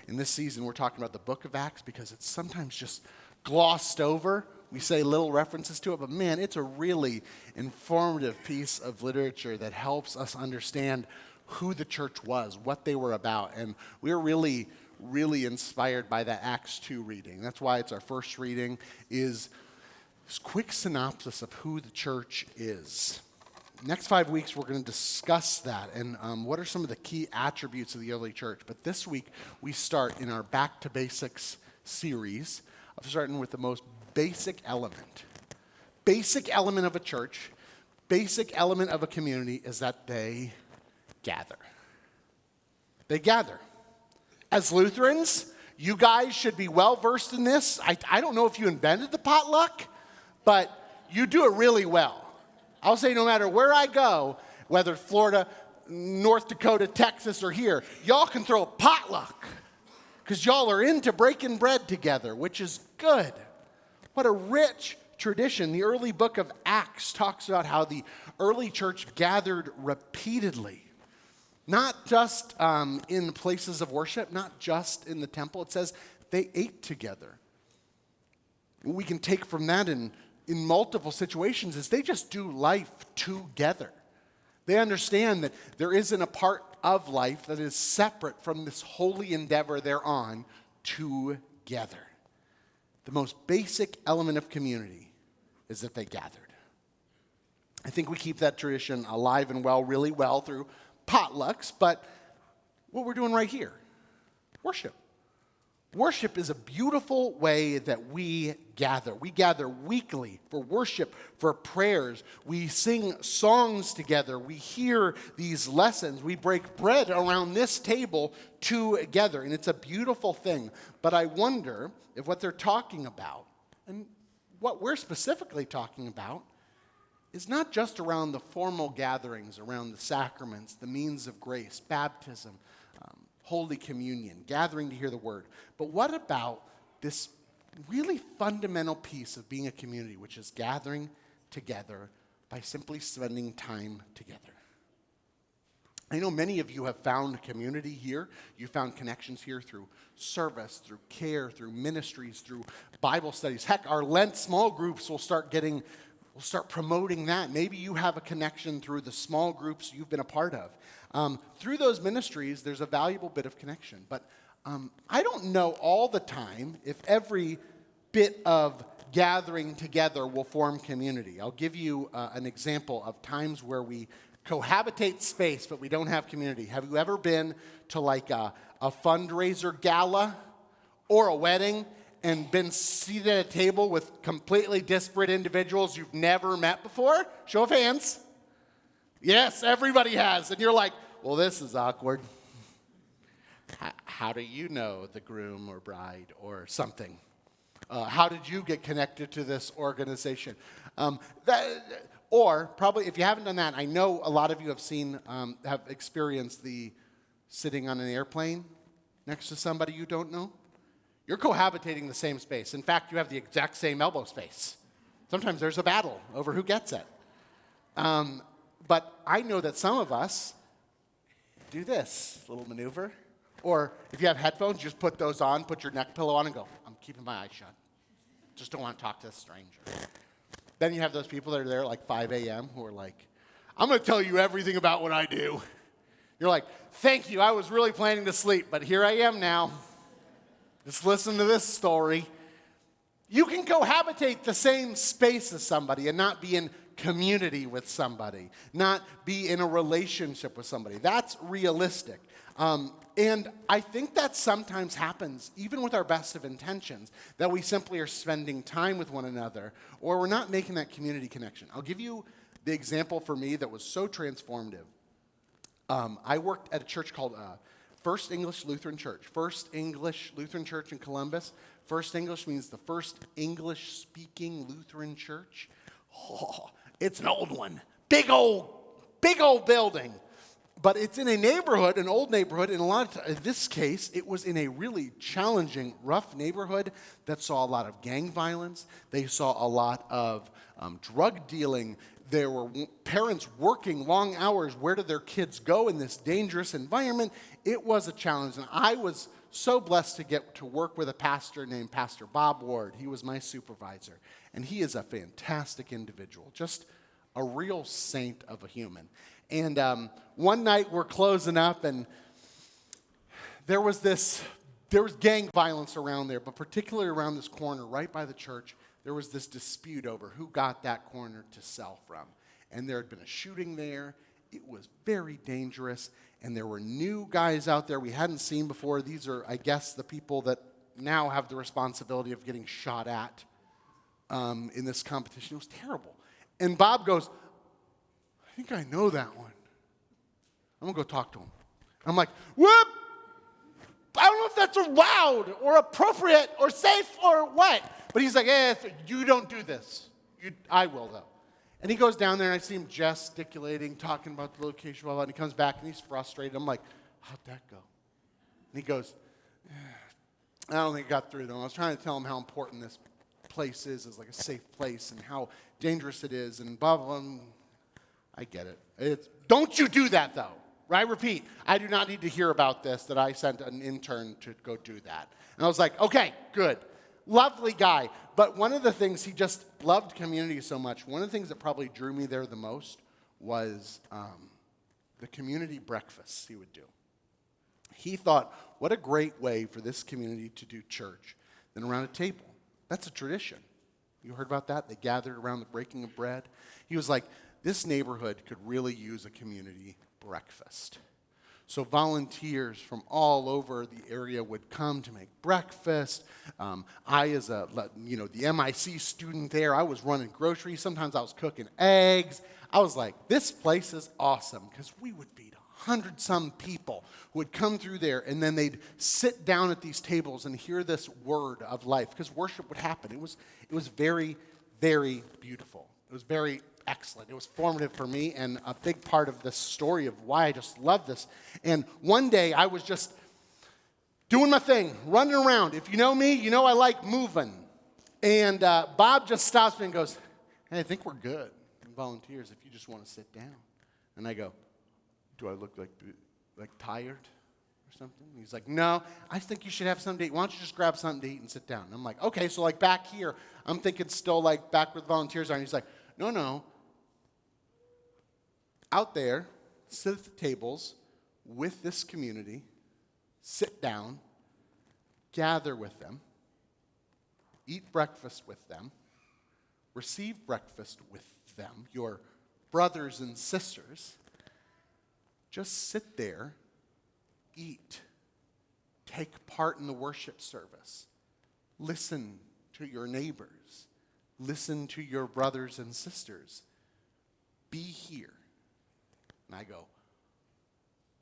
in this season, we're talking about the book of Acts because it's sometimes just glossed over. We say little references to it, but man, it's a really informative piece of literature that helps us understand who the church was, what they were about. And we're really inspired by that Acts 2 reading. That's why it's our first reading, is this quick synopsis of who the church is. Next 5 weeks, we're going to discuss that and what are some of the key attributes of the early church. But this week, we start in our Back to Basics series of starting with the most basic element. Basic element of a church, basic element of a community is that they gather. They gather. As Lutherans, you guys should be well versed in this. I don't know if you invented the potluck, but you do it really well. I'll say no matter where I go, whether Florida, North Dakota, Texas, or here, y'all can throw a potluck because y'all are into breaking bread together, which is good. What a rich tradition. The early book of Acts talks about how the early church gathered repeatedly, not just in places of worship, not just in the temple. It says they ate together. What we can take from that in multiple situations is they just do life together. They understand that there isn't a part of life that is separate from this holy endeavor they're on together. The most basic element of community is that they gathered. I think we keep that tradition alive and well, really well through potlucks, but what we're doing right here, worship. Worship is a beautiful way that we gather. We gather weekly for worship, for prayers. We sing songs together. We hear these lessons. We break bread around this table together, and it's a beautiful thing. But I wonder if what they're talking about, and what we're specifically talking about, is not just around the formal gatherings, around the sacraments, the means of grace, baptism, Holy Communion, gathering to hear the word. But what about this really fundamental piece of being a community, which is gathering together by simply spending time together? I know many of you have found community here. You found connections here through service, through care, through ministries, through Bible studies. Heck, our Lent small groups will start promoting that. Maybe you have a connection through the small groups you've been a part of. Through those ministries, there's a valuable bit of connection. But I don't know all the time if every bit of gathering together will form community. I'll give you an example of times where we cohabitate space, but we don't have community. Have you ever been to like a fundraiser gala or a wedding and been seated at a table with completely disparate individuals you've never met before? Show of hands. Yes, everybody has. And you're like, well, this is awkward. How do you know the groom or bride or something? How did you get connected to this organization? Or probably if you haven't done that, I know a lot of you have experienced the sitting on an airplane next to somebody you don't know. You're cohabitating the same space. In fact, you have the exact same elbow space. Sometimes there's a battle over who gets it. But I know that some of us do this little maneuver. Or if you have headphones, just put those on, put your neck pillow on and go, I'm keeping my eyes shut. Just don't want to talk to a stranger. Then you have those people that are there like 5 a.m. who are like, I'm going to tell you everything about what I do. You're like, thank you, I was really planning to sleep, but here I am now. Just listen to this story. You can cohabitate the same space as somebody and not be in community with somebody, not be in a relationship with somebody. That's realistic. And I think that sometimes happens, even with our best of intentions, that we simply are spending time with one another, or we're not making that community connection. I'll give you the example for me that was so transformative. I worked at a church called First English Lutheran Church. First English Lutheran Church in Columbus. First English means the first English-speaking Lutheran church. Oh, it's an old one. Big old building. But it's in a neighborhood, an old neighborhood. In this case, it was in a really challenging, rough neighborhood that saw a lot of gang violence. They saw a lot of drug dealing. There were parents working long hours. Where did their kids go in this dangerous environment? It was a challenge. And I was so blessed to get to work with a pastor named Pastor Bob Ward. He was my supervisor, and he is a fantastic individual, just a real saint of a human. And one night we're closing up, and there was gang violence around there, but particularly around this corner, right by the church, there was this dispute over who got that corner to sell from. And there had been a shooting there. It was very dangerous, and there were new guys out there we hadn't seen before. These are, I guess, the people that now have the responsibility of getting shot at in this competition. It was terrible. And Bob goes, I think I know that one. I'm going to go talk to him. I'm like, whoop! I don't know if that's allowed or appropriate or safe or what. But he's like, you don't do this. I will, though. And he goes down there, and I see him gesticulating, talking about the location, and he comes back, and he's frustrated. I'm like, how'd that go? And he goes, I don't think it got through, though. I was trying to tell him how important this place is as like a safe place and how dangerous it is, and blah, blah, blah. I get it. Don't you do that, though. Right? Repeat, I do not need to hear about this, that I sent an intern to go do that. And I was like, okay, good. Lovely guy. But one of the things, he just loved community so much. One of the things that probably drew me there the most was the community breakfasts he would do. He thought, what a great way for this community to do church than around a table. That's a tradition. You heard about that? They gathered around the breaking of bread. He was like, this neighborhood could really use a community breakfast. So volunteers from all over the area would come to make breakfast. I, as the MIC student there, I was running groceries. Sometimes I was cooking eggs. I was like, this place is awesome, because we would feed 100-some people who would come through there, and then they'd sit down at these tables and hear this word of life, because worship would happen. It was very, very beautiful. It was very excellent. It was formative for me and a big part of this story of why I just love this. And one day I was just doing my thing, running around. If you know me, you know I like moving. And Bob just stops me and goes, hey, I think we're good. Volunteers, if you just want to sit down. And I go, do I look like tired or something? And he's like, no, I think you should have something to eat. Why don't you just grab something to eat and sit down? And I'm like, okay, so like back here, I'm thinking still like back where the volunteers are. And he's like, no. Out there, sit at the tables with this community, sit down, gather with them, eat breakfast with them, receive breakfast with them, your brothers and sisters. Just sit there, eat, take part in the worship service, listen to your neighbors, listen to your brothers and sisters, be here. And I go,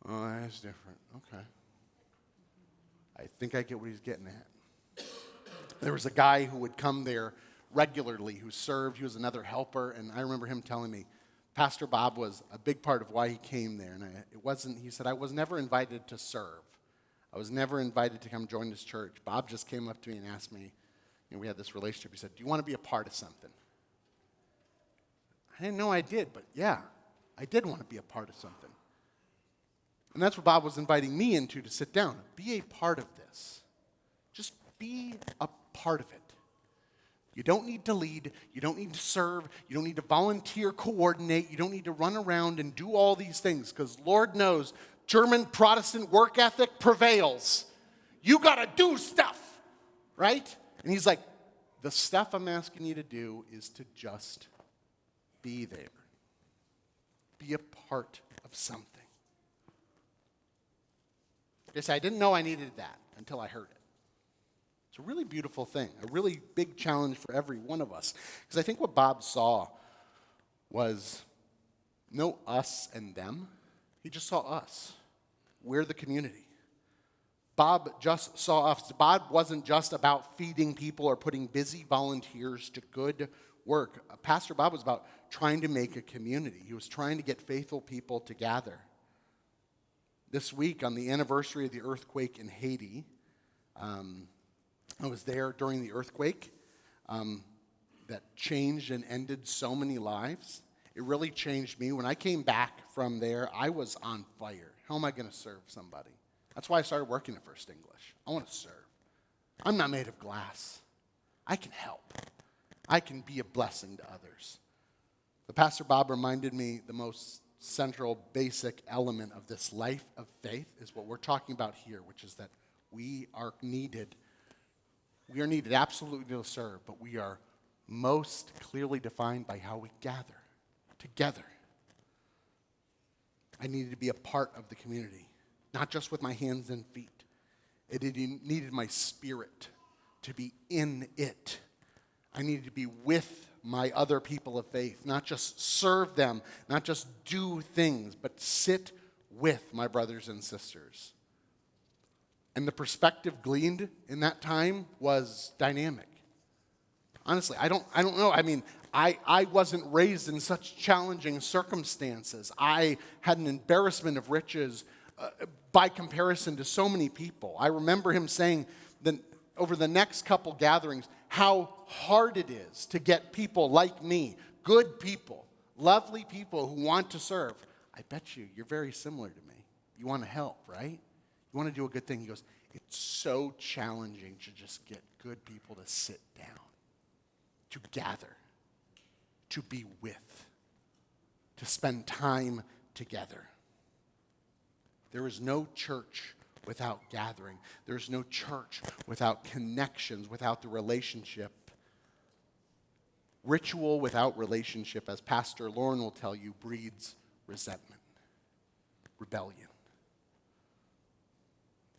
oh, that's different. Okay. I think I get what he's getting at. There was a guy who would come there regularly who served. He was another helper, and I remember him telling me, Pastor Bob was a big part of why he came there. And he said, I was never invited to serve. I was never invited to come join this church. Bob just came up to me and asked me, we had this relationship. He said, do you want to be a part of something? I didn't know I did, but yeah, I did want to be a part of something. And that's what Bob was inviting me into, to sit down. Be a part of this. Just be a part of it. You don't need to lead. You don't need to serve. You don't need to volunteer, coordinate. You don't need to run around and do all these things, because Lord knows German Protestant work ethic prevails. You got to do stuff, right? And he's like, the stuff I'm asking you to do is to just be there. Be a part of something. Yes, I didn't know I needed that until I heard it. It's a really beautiful thing, a really big challenge for every one of us. Because I think what Bob saw was no us and them. He just saw us. We're the community. Bob just saw us. Bob wasn't just about feeding people or putting busy volunteers to good work. Pastor Bob was about trying to make a community. He was trying to get faithful people to gather. This week, on the anniversary of the earthquake in Haiti, I was there during the earthquake that changed and ended so many lives. It really changed me. When I came back from there, I was on fire. How am I going to serve somebody? That's why I started working at First English. I want to serve. I'm not made of glass. I can help. I can be a blessing to others. The Pastor Bob reminded me the most central, basic element of this life of faith is what we're talking about here, which is that we are needed. We are needed absolutely to serve, but we are most clearly defined by how we gather together. I needed to be a part of the community, not just with my hands and feet. It needed my spirit to be in it. I needed to be with my other people of faith, not just serve them, not just do things, but sit with my brothers and sisters. And the perspective gleaned in that time was dynamic. Honestly, I don't know. I mean, I wasn't raised in such challenging circumstances. I had an embarrassment of riches by comparison to so many people. I remember him saying that over the next couple gatherings, how hard it is to get people like me, good people, lovely people who want to serve. I bet you're very similar to me. You want to help, right? You want to do a good thing. He goes, it's so challenging to just get good people to sit down, to gather, to be with, to spend time together. There is no church without gathering. There's no church without connections, without the relationship. Ritual without relationship, as Pastor Lauren will tell you, breeds resentment, rebellion.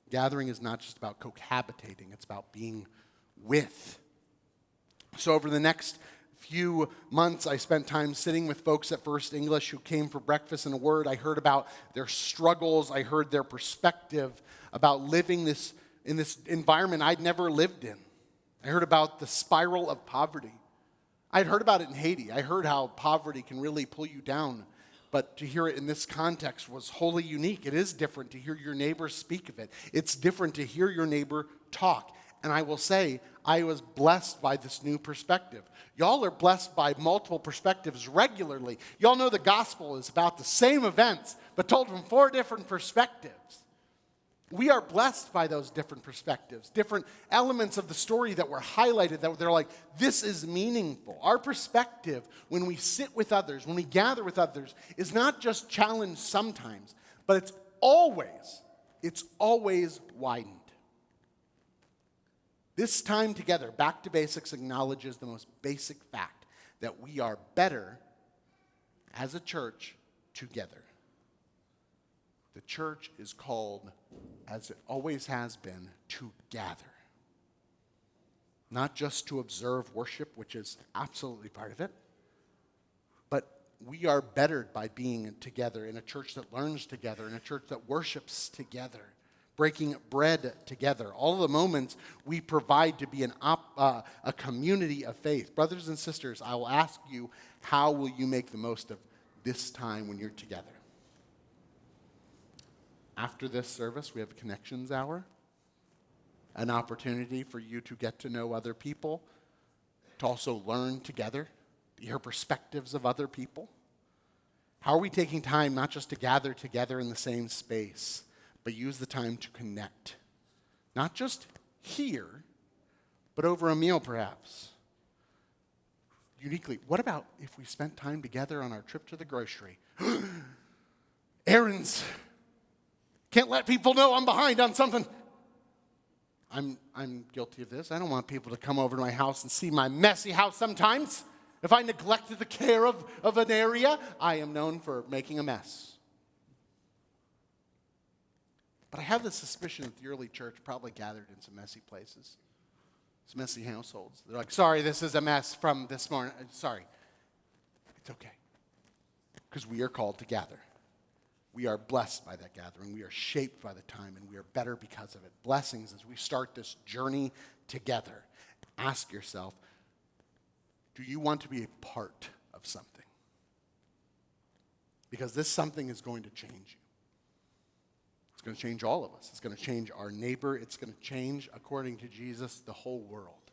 Gathering is not just about cohabitating, it's about being with. So over the next few months, I spent time sitting with folks at First English who came for breakfast and a word. I heard about their struggles. I heard their perspective about living in this environment I'd never lived in. I heard about the spiral of poverty. I'd heard about it in Haiti. I heard how poverty can really pull you down. But to hear it in this context was wholly unique. It is different to hear your neighbor speak of it. It's different to hear your neighbor talk. And I will say, I was blessed by this new perspective. Y'all are blessed by multiple perspectives regularly. Y'all know the gospel is about the same events, but told from 4 different perspectives. We are blessed by those different perspectives, different elements of the story that were highlighted, that they're like, this is meaningful. Our perspective, when we sit with others, when we gather with others, is not just challenged sometimes, but it's always widened. This time together, back to basics, acknowledges the most basic fact that we are better as a church together. The church is called, as it always has been, to gather. Not just to observe worship, which is absolutely part of it, but we are bettered by being together in a church that learns together, in a church that worships together, breaking bread together. All of the moments we provide to be a community of faith. Brothers and sisters, I will ask you, how will you make the most of this time when you're together? After this service, we have a connections hour, an opportunity for you to get to know other people, to also learn together, to hear perspectives of other people. How are we taking time not just to gather together in the same space, but use the time to connect? Not just here, but over a meal perhaps. Uniquely, what about if we spent time together on our trip to the grocery? Errands. Can't let people know I'm behind on something. I'm guilty of this. I don't want people to come over to my house and see my messy house sometimes. If I neglected the care of an area, I am known for making a mess. But I have the suspicion that the early church probably gathered in some messy places, some messy households. They're like, sorry, this is a mess from this morning. Sorry. It's okay. Because we are called to gather. We are blessed by that gathering. We are shaped by the time, and we are better because of it. Blessings as we start this journey together. Ask yourself, do you want to be a part of something? Because this something is going to change you. It's going to change all of us. It's going to change our neighbor. It's going to change, according to Jesus, the whole world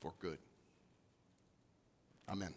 for good. Amen.